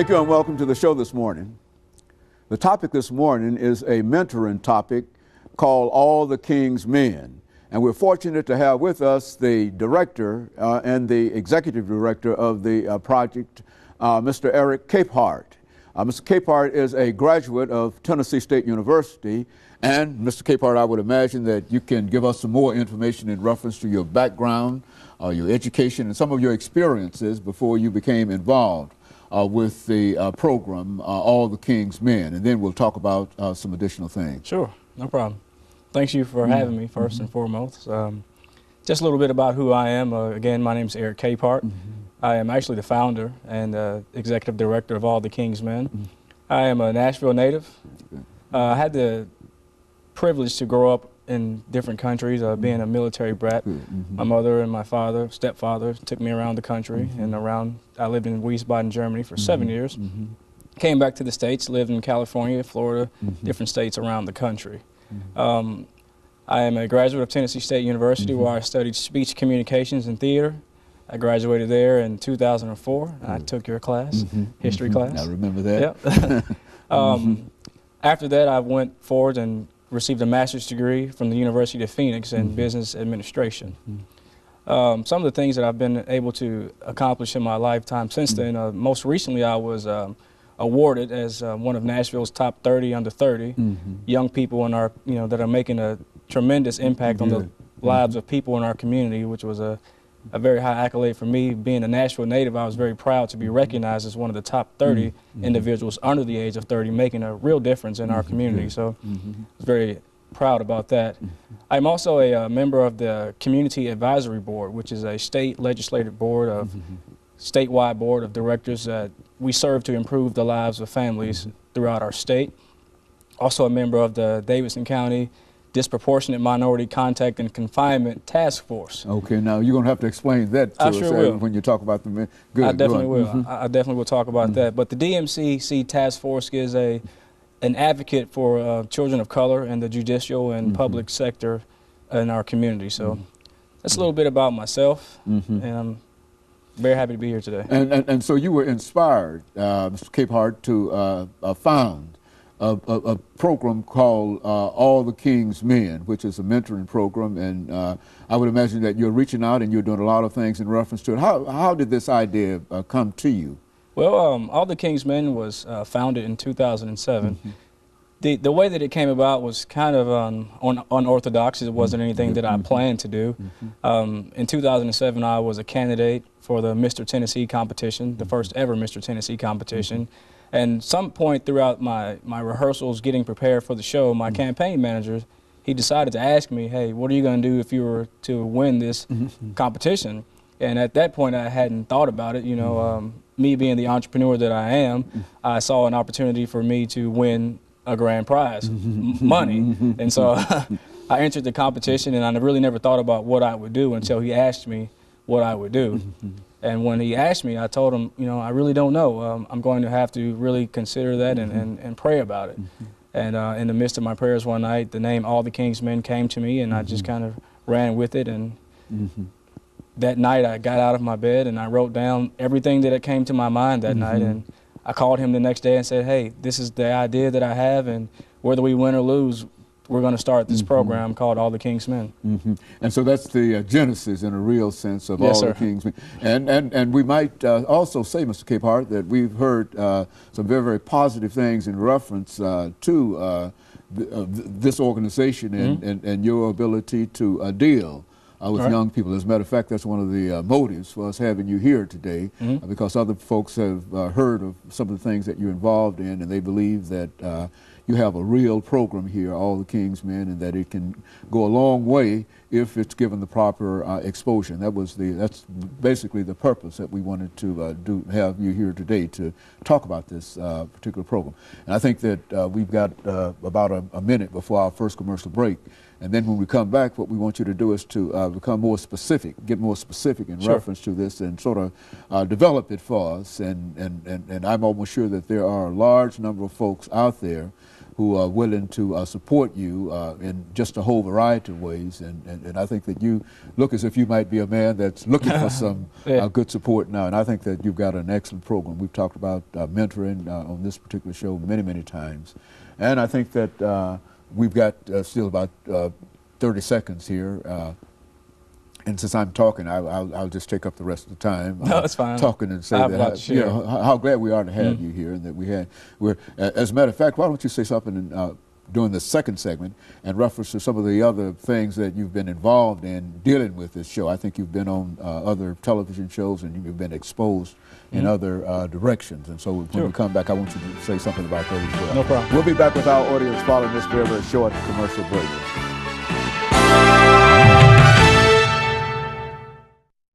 Thank you and welcome to the show this morning. The topic this morning is a mentoring topic called All the King's Men. And we're fortunate to have with us the director and the executive director of the project, Mr. ECapehart. Mr. ECapehart is a graduate of Tennessee State University. And Mr. ECapehart, I would imagine that you can give us some more information in reference to your background, your education, and some of your experiences before you became involved with the program, All the King's Men, and then we'll talk about some additional things. Sure, no problem. Thanks you for having me, first and foremost. Just a little bit about who I am. Again, my name is ECapehart. I am actually the founder and executive director of All the King's Men. I am a Nashville native. I had the privilege to grow up in different countries, being a military brat. My mother and my father, stepfather, took me around the country and around. I lived in Wiesbaden, Germany for 7 years. Came back to the States, lived in California, Florida, different states around the country. I am a graduate of Tennessee State University where I studied speech communications and theater. I graduated there in 2004. I took your class, history class. I remember that. Yep. After that, I went forward and received a master's degree from the University of Phoenix in business administration. Some of the things that I've been able to accomplish in my lifetime since then, most recently I was awarded as one of Nashville's top 30 under 30 young people in our, that are making a tremendous impact on the lives of people in our community, which was a very high accolade for me. Being a Nashville native, I was very proud to be recognized as one of the top 30 individuals under the age of 30 making a real difference in our community. So I was very proud about that. I'm also a member of the Community Advisory Board, which is a state legislative board of statewide board of directors that we serve to improve the lives of families throughout our state. Also a member of the Davidson County Disproportionate Minority Contact and Confinement Task Force. Okay, now you're going to have to explain that to us when you talk about the men. Good, I definitely will. I definitely will talk about that. But the DMCC Task Force is an advocate for children of color in the judicial and public sector in our community. So that's a little bit about myself, and I'm very happy to be here today. And so you were inspired, Mr. ECapehart, to found a program called All the King's Men, which is a mentoring program, and I would imagine that you're reaching out and you're doing a lot of things in reference to it. How did this idea come to you? Well, All the King's Men was founded in 2007. The way that it came about was kind of unorthodox. It wasn't anything that I planned to do. In 2007, I was a candidate for the Mr. Tennessee competition, the first ever Mr. Tennessee competition. And some point throughout my rehearsals, getting prepared for the show, my campaign manager, he decided to ask me, hey, what are you going to do if you were to win this competition? And at that point, I hadn't thought about it. Me being the entrepreneur that I am, I saw an opportunity for me to win a grand prize, money. And so I entered the competition, and I really never thought about what I would do until he asked me what I would do. And when he asked me, I told him, I really don't know. I'm going to have to really consider that and pray about it. And in the midst of my prayers one night, the name All the King's Men came to me, and I just kind of ran with it. And that night, I got out of my bed, and I wrote down everything that came to my mind that night. And I called him the next day and said, hey, this is the idea that I have, and whether we win or lose, we're going to start this program called All the King's Men. And so that's the genesis in a real sense of All the King's Men. And we might also say, Mr. ECapehart, that we've heard some very, very positive things in reference to this organization and your ability to deal with young people. As a matter of fact, that's one of the motives for us having you here today, because other folks have heard of some of the things that you're involved in, and they believe that you have a real program here, All the King's Men, and that it can go a long way if it's given the proper exposure. That's basically the purpose that we wanted to have you here today to talk about this particular program. And I think that we've got about a minute before our first commercial break. And then when we come back, what we want you to do is to become more specific, get more specific in reference to this, and sort of develop it for us. And I'm almost sure that there are a large number of folks out there who are willing to support you in just a whole variety of ways. And I think that you look as if you might be a man that's looking for some good support now. And I think that you've got an excellent program. We've talked about mentoring on this particular show many, many times. And I think that we've got still about 30 seconds here. And since I'm talking, I'll just take up the rest of the time. No, it's fine. Talking and say that you know, how glad we are to have you here, and that we're. As a matter of fact, why don't you say something during the second segment in reference to some of the other things that you've been involved in dealing with this show? I think you've been on other television shows, and you've been exposed in other directions. And so when we come back, I want you to say something about those as well. No problem. We'll be back with our audience following this very, very short commercial break.